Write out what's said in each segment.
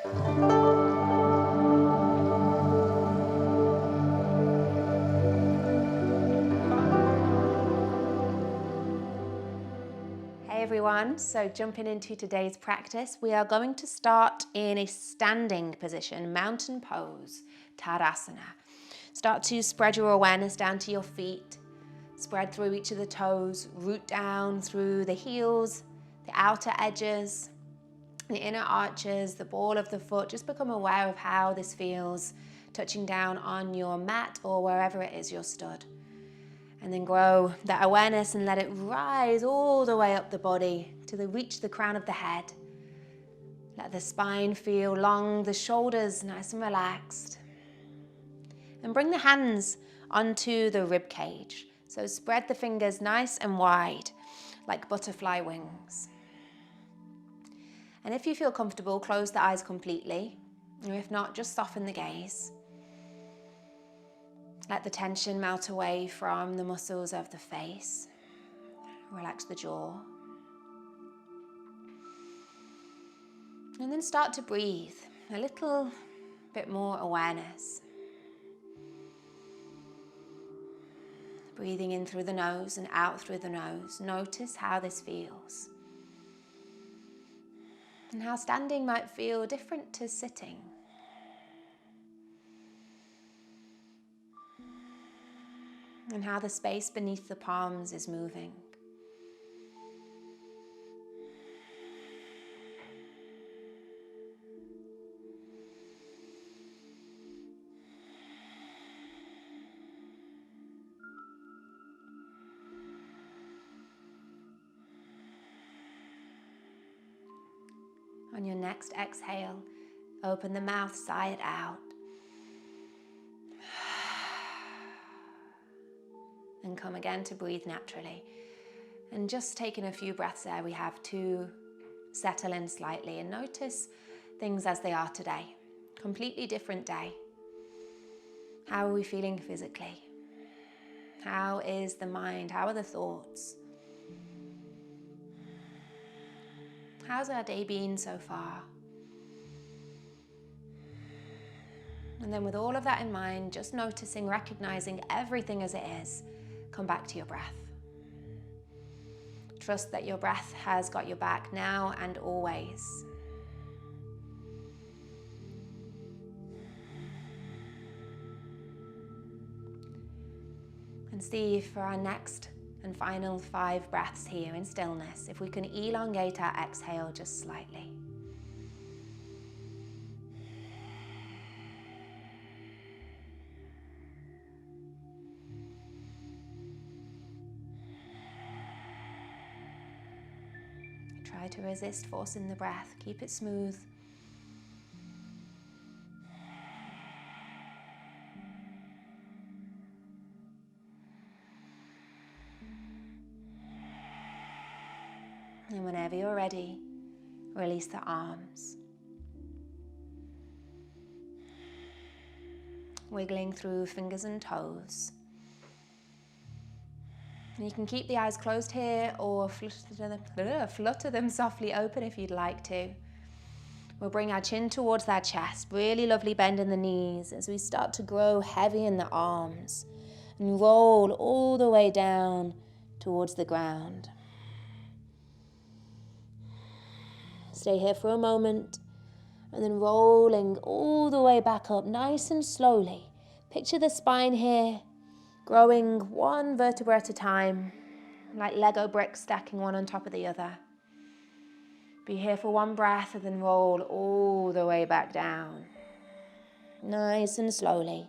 Hey everyone, so jumping into today's practice, we are going to start in a standing position, mountain pose, Tadasana. Start to spread your awareness down to your feet, spread through each of the toes, root down through the heels, the outer edges, the inner arches, the ball of the foot. Just become aware of how this feels, touching down on your mat or wherever it is you're stood. And then grow that awareness and let it rise all the way up the body to reach the crown of the head. Let the spine feel long, the shoulders nice and relaxed. And bring the hands onto the rib cage. So spread the fingers nice and wide, like butterfly wings. And if you feel comfortable, close the eyes completely. Or if not, just soften the gaze. Let the tension melt away from the muscles of the face. Relax the jaw. And then start to breathe. A little bit more awareness. Breathing in through the nose and out through the nose. Notice how this feels. And how standing might feel different to sitting. And how the space beneath the palms is moving. On your next exhale, open the mouth, sigh it out. And come again to breathe naturally. And just taking a few breaths there, we have to settle in slightly and notice things as they are today. Completely different day. How are we feeling physically? How is the mind? How are the thoughts? How's our day been so far? And then with all of that in mind, just noticing, recognizing everything as it is, come back to your breath. Trust that your breath has got your back now and always. And see if for our next and final 5 breaths here in stillness, if we can elongate our exhale just slightly. Try to resist forcing the breath. Keep it smooth. And whenever you're ready, release the arms. Wiggling through fingers and toes. And you can keep the eyes closed here or flutter them softly open if you'd like to. We'll bring our chin towards our chest. Really lovely bend in the knees as we start to grow heavy in the arms. And roll all the way down towards the ground. Stay here for a moment. And then rolling all the way back up nice and slowly. Picture the spine here. Growing one vertebra at a time, like Lego bricks stacking one on top of the other. Be here for one breath and then roll all the way back down. Nice and slowly.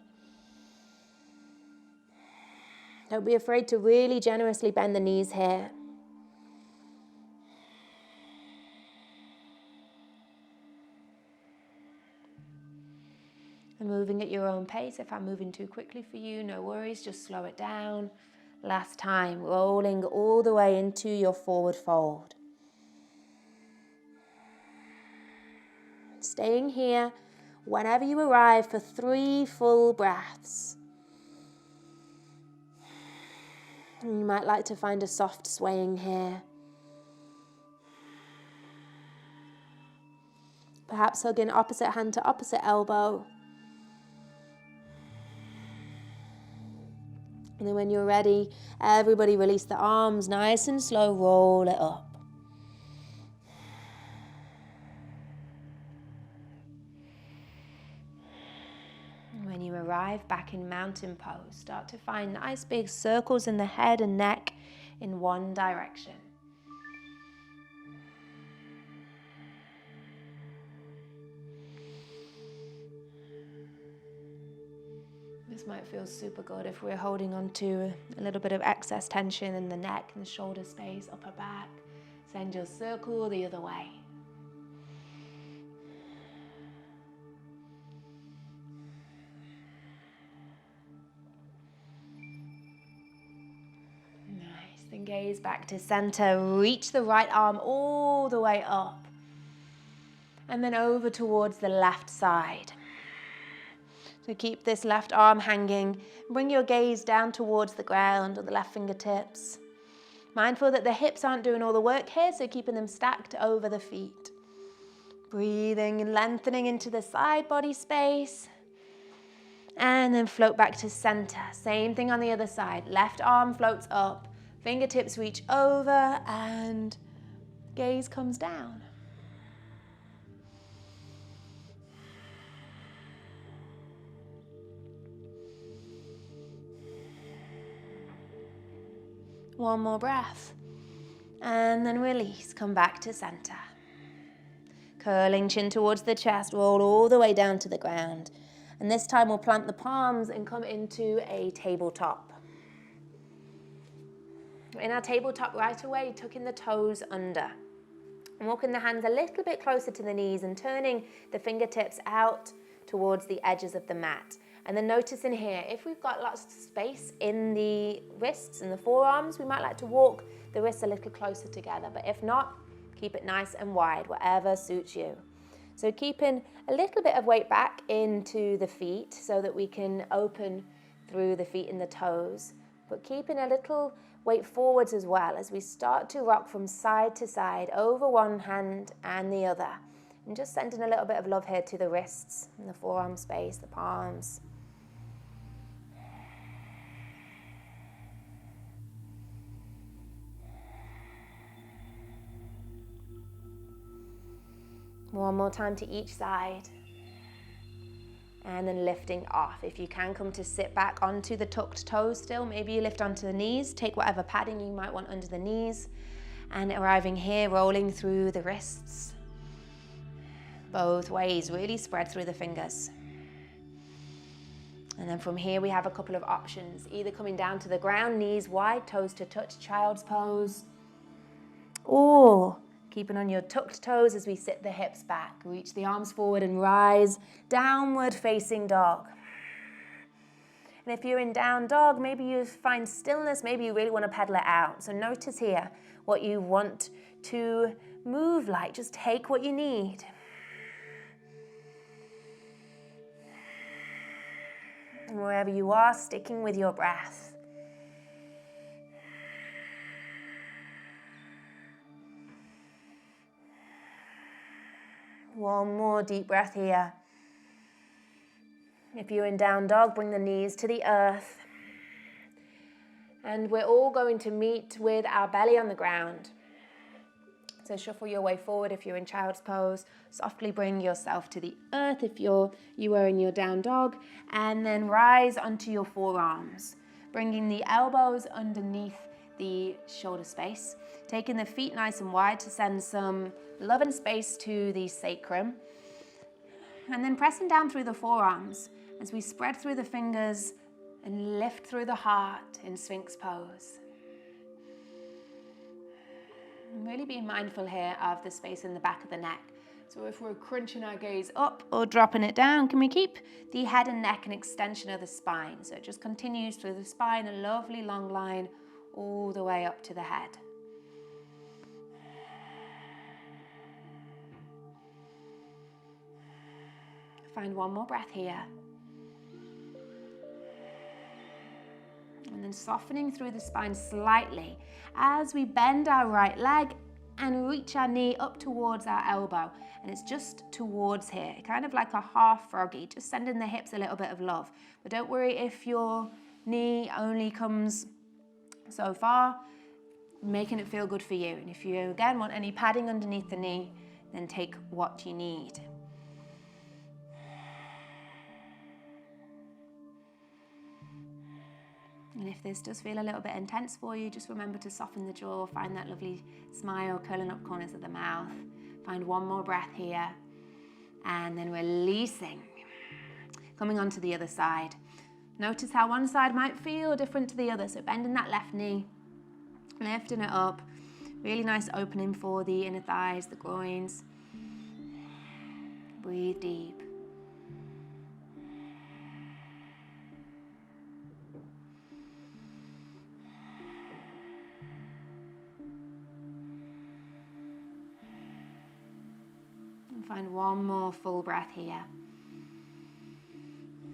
Don't be afraid to really generously bend the knees here. And moving at your own pace. If I'm moving too quickly for you, no worries, just slow it down. Last time, rolling all the way into your forward fold. Staying here whenever you arrive for 3 full breaths. And you might like to find a soft swaying here. Perhaps hugging opposite hand to opposite elbow. And then when you're ready, everybody release the arms, nice and slow, roll it up. And when you arrive back in mountain pose, start to find nice big circles in the head and neck in one direction. This might feel super good if we're holding on to a little bit of excess tension in the neck and the shoulder space, upper back. Send your circle the other way. Nice. Then gaze back to center. Reach the right arm all the way up. And then over towards the left side. So keep this left arm hanging. Bring your gaze down towards the ground or the left fingertips. Mindful that the hips aren't doing all the work here, so keeping them stacked over the feet. Breathing and lengthening into the side body space. And then float back to center. Same thing on the other side. Left arm floats up. Fingertips reach over and gaze comes down. One more breath, and then release, come back to center. Curling chin towards the chest, roll all the way down to the ground. And this time we'll plant the palms and come into a tabletop. In our tabletop right away, tucking the toes under. And walking the hands a little bit closer to the knees and turning the fingertips out towards the edges of the mat. And then notice in here, if we've got lots of space in the wrists and the forearms, we might like to walk the wrists a little closer together. But if not, keep it nice and wide, whatever suits you. So keeping a little bit of weight back into the feet so that we can open through the feet and the toes. But keeping a little weight forwards as well as we start to rock from side to side over one hand and the other. And just sending a little bit of love here to the wrists and the forearm space, the palms. One more time to each side. And then lifting off. If you can, come to sit back onto the tucked toes still. Maybe you lift onto the knees. Take whatever padding you might want under the knees. And arriving here, rolling through the wrists. Both ways, really spread through the fingers. And then from here we have a couple of options. Either coming down to the ground, knees wide, toes to touch, child's pose. Or keeping on your tucked toes as we sit the hips back. Reach the arms forward and rise, downward facing dog. And if you're in down dog, maybe you find stillness, maybe you really want to pedal it out. So notice here what you want to move like. Just take what you need. And wherever you are, sticking with your breath. One more deep breath here. If you're in down dog, bring the knees to the earth. And we're all going to meet with our belly on the ground. So shuffle your way forward if you're in child's pose. Softly bring yourself to the earth if you are in your down dog. And then rise onto your forearms. Bringing the elbows underneath the shoulder space. Taking the feet nice and wide to send some love and space to the sacrum. And then pressing down through the forearms as we spread through the fingers and lift through the heart in Sphinx pose. And really being mindful here of the space in the back of the neck. So if we're crunching our gaze up or dropping it down, can we keep the head and neck an extension of the spine? So it just continues through the spine, a lovely long line all the way up to the head. Find one more breath here. And then softening through the spine slightly as we bend our right leg and reach our knee up towards our elbow. And it's just towards here, kind of like a half froggy, just sending the hips a little bit of love. But don't worry if your knee only comes so far, making it feel good for you. And if you again want any padding underneath the knee, then take what you need. And if this does feel a little bit intense for you, just remember to soften the jaw, find that lovely smile, curling up corners of the mouth. Find one more breath here, and then releasing. Coming onto the other side. Notice how one side might feel different to the other, so bending that left knee, lifting it up. Really nice opening for the inner thighs, the groins. Breathe deep. And find one more full breath here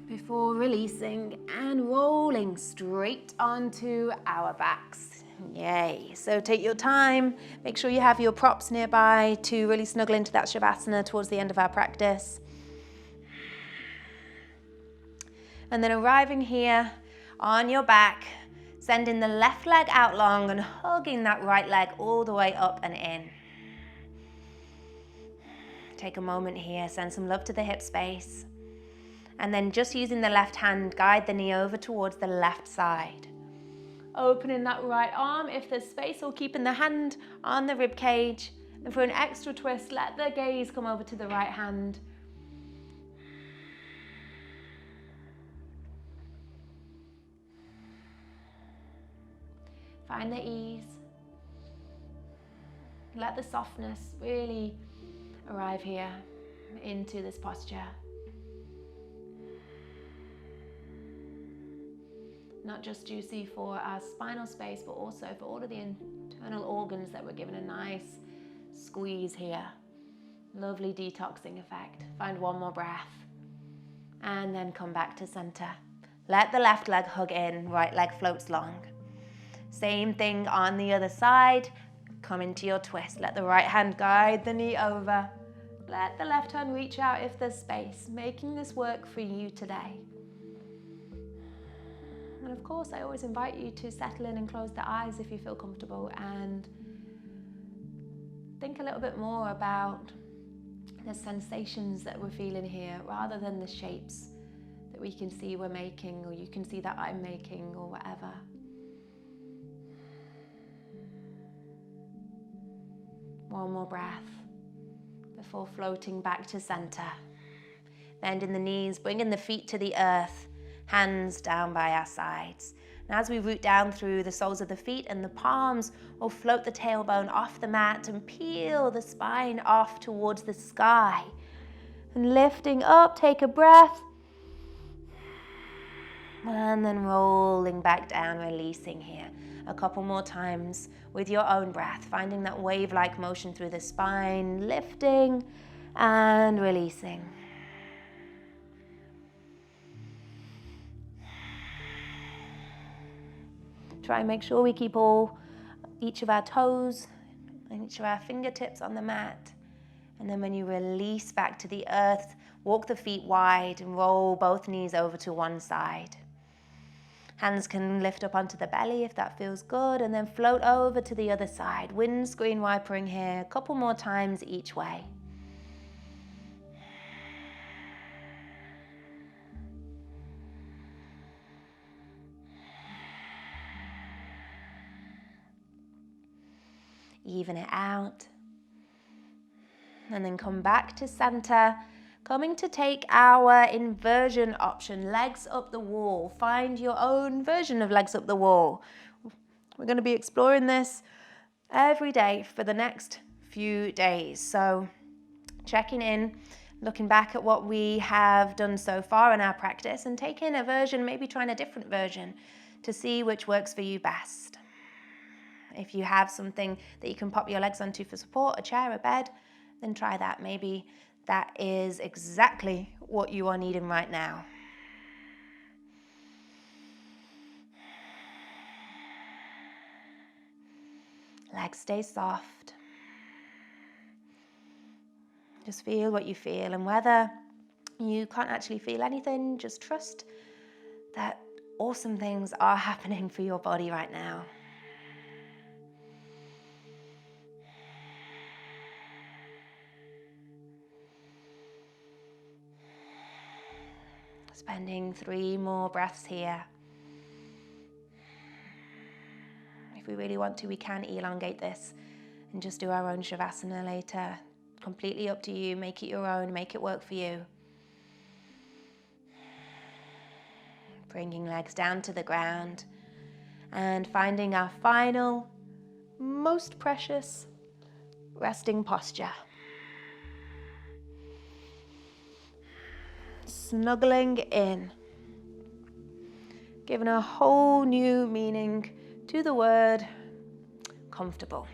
before releasing and rolling straight onto our backs. Yay. So take your time, make sure you have your props nearby to really snuggle into that Shavasana towards the end of our practice. And then arriving here on your back, sending the left leg out long and hugging that right leg all the way up and in. Take a moment here, send some love to the hip space. And then just using the left hand, guide the knee over towards the left side. Opening that right arm if there's space, or keeping the hand on the rib cage. And for an extra twist, let the gaze come over to the right hand. Find the ease. Let the softness really arrive here into this posture. Not just juicy for our spinal space, but also for all of the internal organs that we're given a nice squeeze here. Lovely detoxing effect. Find one more breath. And then come back to center. Let the left leg hug in, right leg floats long. Same thing on the other side. Come into your twist. Let the right hand guide the knee over. Let the left hand reach out if there's space, making this work for you today. And of course, I always invite you to settle in and close the eyes if you feel comfortable, and think a little bit more about the sensations that we're feeling here rather than the shapes that we can see we're making, or you can see that I'm making, or whatever. One more breath before floating back to center. Bending the knees, bringing the feet to the earth. Hands down by our sides. And as we root down through the soles of the feet and the palms, we'll float the tailbone off the mat and peel the spine off towards the sky. And lifting up, take a breath. And then rolling back down, releasing here. A couple more times with your own breath, finding that wave-like motion through the spine, lifting and releasing. Try and make sure we keep each of our toes and each of our fingertips on the mat. And then when you release back to the earth, walk the feet wide and roll both knees over to one side. Hands can lift up onto the belly if that feels good, and then float over to the other side. Windscreen wipering here, a couple more times each way. Even it out. And then come back to center, coming to take our inversion option, legs up the wall. Find your own version of legs up the wall. We're going to be exploring this every day for the next few days. So checking in, looking back at what we have done so far in our practice, and taking a version, maybe trying a different version to see which works for you best. If you have something that you can pop your legs onto for support, a chair, a bed, then try that. Maybe that is exactly what you are needing right now. Legs stay soft. Just feel what you feel, and whether you can't actually feel anything, just trust that awesome things are happening for your body right now. Spending 3 more breaths here. If we really want to, we can elongate this and just do our own Shavasana later. Completely up to you. Make it your own. Make it work for you. Bringing legs down to the ground and finding our final, most precious resting posture. Snuggling in. Giving a whole new meaning to the word comfortable.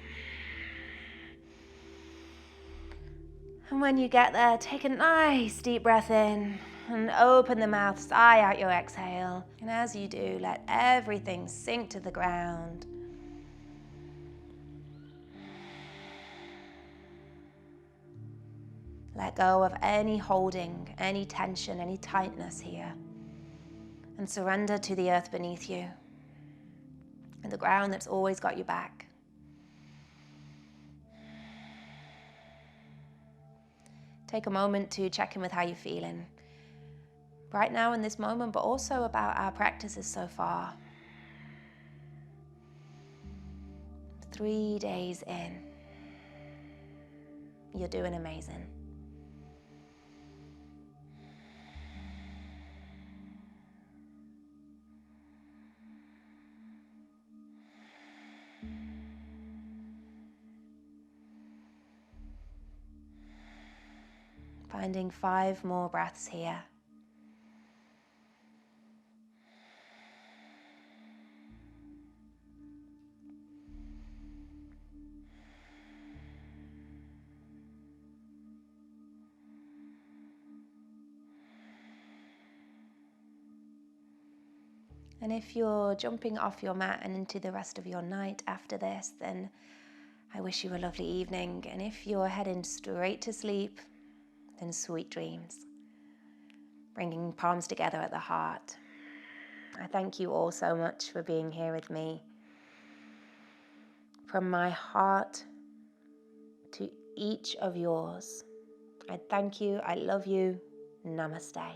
And when you get there, take a nice deep breath in and open the mouth, sigh out your exhale. And as you do, let everything sink to the ground. Let go of any holding, any tension, any tightness here. And surrender to the earth beneath you and the ground that's always got your back. Take a moment to check in with how you're feeling right now in this moment, but also about our practices so far. 3 days in. You're doing amazing. Finding 5 more breaths here. And if you're jumping off your mat and into the rest of your night after this, then I wish you a lovely evening. And if you're heading straight to sleep, then sweet dreams. Bringing palms together at the heart. I thank you all so much for being here with me. From my heart to each of yours, I thank you, I love you, namaste.